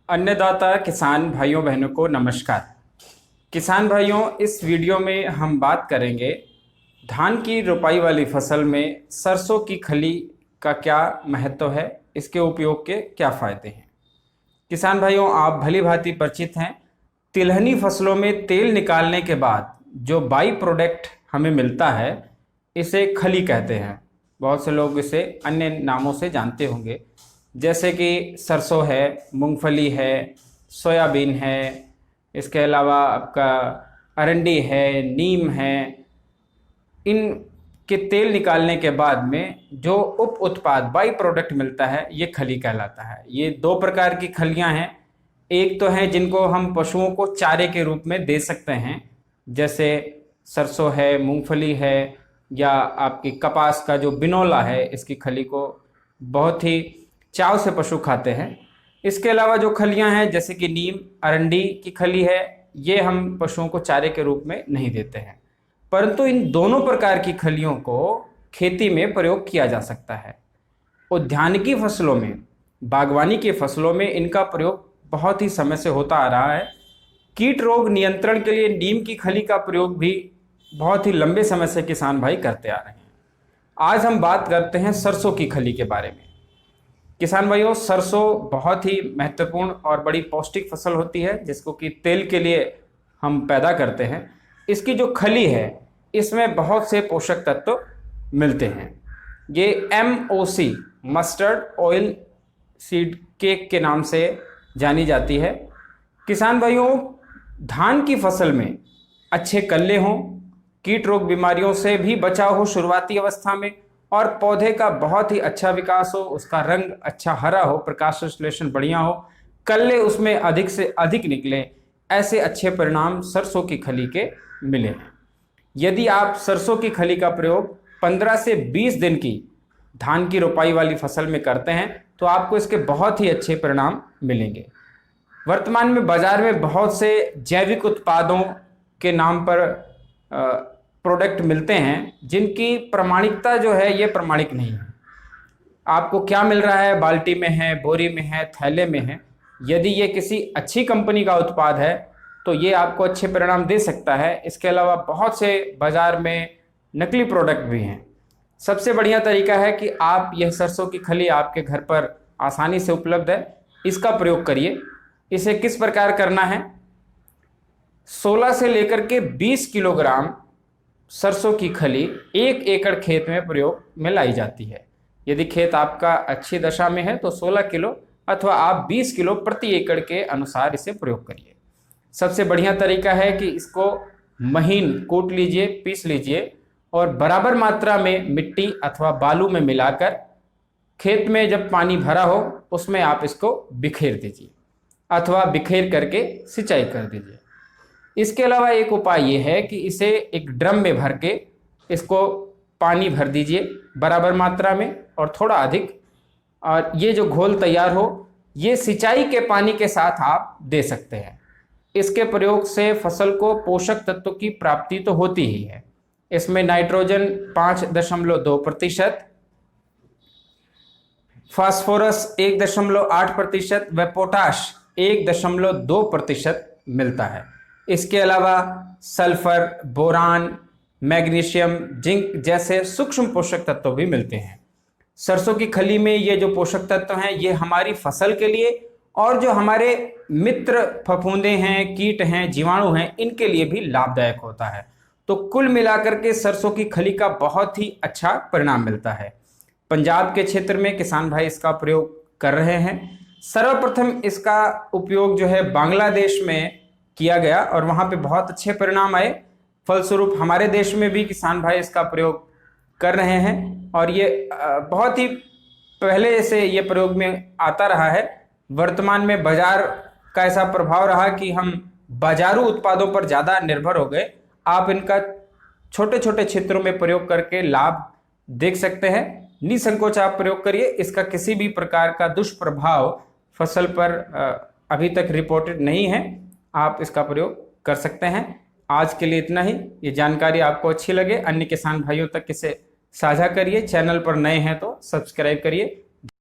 अन्नदाता किसान भाइयों बहनों को नमस्कार। किसान भाइयों, इस वीडियो में हम बात करेंगे धान की रोपाई वाली फसल में सरसों की खली का क्या महत्व है, इसके उपयोग के क्या फायदे हैं। किसान भाइयों, आप भली भांति परिचित हैं, तिलहनी फसलों में तेल निकालने के बाद जो बाई प्रोडक्ट हमें मिलता है इसे खली कहते हैं। बहुत से लोग इसे अन्य नामों से जानते होंगे, जैसे कि सरसों है, मूंगफली है, सोयाबीन है, इसके अलावा आपका अरंडी है, नीम है। इन के तेल निकालने के बाद में जो उप उत्पाद बाई प्रोडक्ट मिलता है ये खली कहलाता है। ये दो प्रकार की खलियां हैं। एक तो है जिनको हम पशुओं को चारे के रूप में दे सकते हैं, जैसे सरसों है, मूंगफली है, या आपकी कपास का जो बिनौला है, इसकी खली को बहुत ही चाव से पशु खाते हैं। इसके अलावा जो खलियां हैं जैसे कि नीम, अरंडी की खली है, ये हम पशुओं को चारे के रूप में नहीं देते हैं, परंतु इन दोनों प्रकार की खलियों को खेती में प्रयोग किया जा सकता है। उद्यानिकी फसलों में, बागवानी की फसलों में इनका प्रयोग बहुत ही समय से होता आ रहा है। कीट रोग नियंत्रण के लिए नीम की खली का प्रयोग भी बहुत ही लंबे समय से किसान भाई करते आ रहे हैं। आज हम बात करते हैं सरसों की खली के बारे में। किसान भाइयों, सरसों बहुत ही महत्वपूर्ण और बड़ी पौष्टिक फसल होती है, जिसको कि तेल के लिए हम पैदा करते हैं। इसकी जो खली है इसमें बहुत से पोषक तत्व मिलते हैं। ये MOC mustard oil seed cake के नाम से जानी जाती है। किसान भाइयों, धान की फसल में अच्छे कल्ले हों, कीट रोग बीमारियों से भी बचाव हो शुरुआती अवस्था में, और पौधे का बहुत ही अच्छा विकास हो, उसका रंग अच्छा हरा हो, प्रकाश संश्लेषण बढ़िया हो, कल्ले उसमें अधिक से अधिक निकले, ऐसे अच्छे परिणाम सरसों की खली के मिले हैं। यदि आप सरसों की खली का प्रयोग 15 से 20 दिन की धान की रोपाई वाली फसल में करते हैं तो आपको इसके बहुत ही अच्छे परिणाम मिलेंगे। वर्तमान में बाजार में बहुत से जैविक उत्पादों के नाम पर प्रोडक्ट मिलते हैं जिनकी प्रामाणिकता जो है ये प्रमाणिक नहीं है। आपको क्या मिल रहा है, बाल्टी में है, बोरी में है, थैले में है। यदि ये किसी अच्छी कंपनी का उत्पाद है तो ये आपको अच्छे परिणाम दे सकता है। इसके अलावा बहुत से बाजार में नकली प्रोडक्ट भी हैं। सबसे बढ़िया तरीका है कि आप यह सरसों की खली आपके घर पर आसानी से उपलब्ध है, इसका प्रयोग करिए। इसे किस प्रकार करना है, 16 से लेकर के 20 किलोग्राम सरसों की खली 1 एकड़ खेत में प्रयोग में लाई जाती है। यदि खेत आपका अच्छी दशा में है तो 16 किलो अथवा आप 20 किलो प्रति एकड़ के अनुसार इसे प्रयोग करिए। सबसे बढ़िया तरीका है कि इसको महीन कूट लीजिए, पीस लीजिए, और बराबर मात्रा में मिट्टी अथवा बालू में मिलाकर खेत में जब पानी भरा हो उसमें आप इसको बिखेर दीजिए अथवा बिखेर करके सिंचाई कर दीजिए। इसके अलावा एक उपाय ये है कि इसे एक ड्रम में भर के इसको पानी भर दीजिए बराबर मात्रा में और थोड़ा अधिक, और ये जो घोल तैयार हो ये सिंचाई के पानी के साथ आप दे सकते हैं। इसके प्रयोग से फसल को पोषक तत्व की प्राप्ति तो होती ही है। इसमें नाइट्रोजन 5.2%, फास्फोरस 1.8% व पोटाश 1.2% मिलता है। इसके अलावा सल्फर, बोरान, मैग्नीशियम, जिंक जैसे सूक्ष्म पोषक तत्व भी मिलते हैं। सरसों की खली में ये जो पोषक तत्व हैं ये हमारी फसल के लिए और जो हमारे मित्र फफूंदे हैं, कीट हैं, जीवाणु हैं, इनके लिए भी लाभदायक होता है। तो कुल मिलाकर के सरसों की खली का बहुत ही अच्छा परिणाम मिलता है। पंजाब के क्षेत्र में किसान भाई इसका प्रयोग कर रहे हैं। सर्वप्रथम इसका उपयोग जो है बांग्लादेश में किया गया और वहाँ पे बहुत अच्छे परिणाम आए। फलस्वरूप हमारे देश में भी किसान भाई इसका प्रयोग कर रहे हैं और ये बहुत ही पहले से ये प्रयोग में आता रहा है। वर्तमान में बाजार का ऐसा प्रभाव रहा कि हम बाजारू उत्पादों पर ज़्यादा निर्भर हो गए। आप इनका छोटे छोटे क्षेत्रों में प्रयोग करके लाभ देख सकते हैं। निसंकोच आप प्रयोग करिए। इसका किसी भी प्रकार का दुष्प्रभाव फसल पर अभी तक रिपोर्टेड नहीं है। आप इसका प्रयोग कर सकते हैं। आज के लिए इतना ही। ये जानकारी आपको अच्छी लगे, अन्य किसान भाइयों तक इसे साझा करिए। चैनल पर नए हैं तो सब्सक्राइब करिए।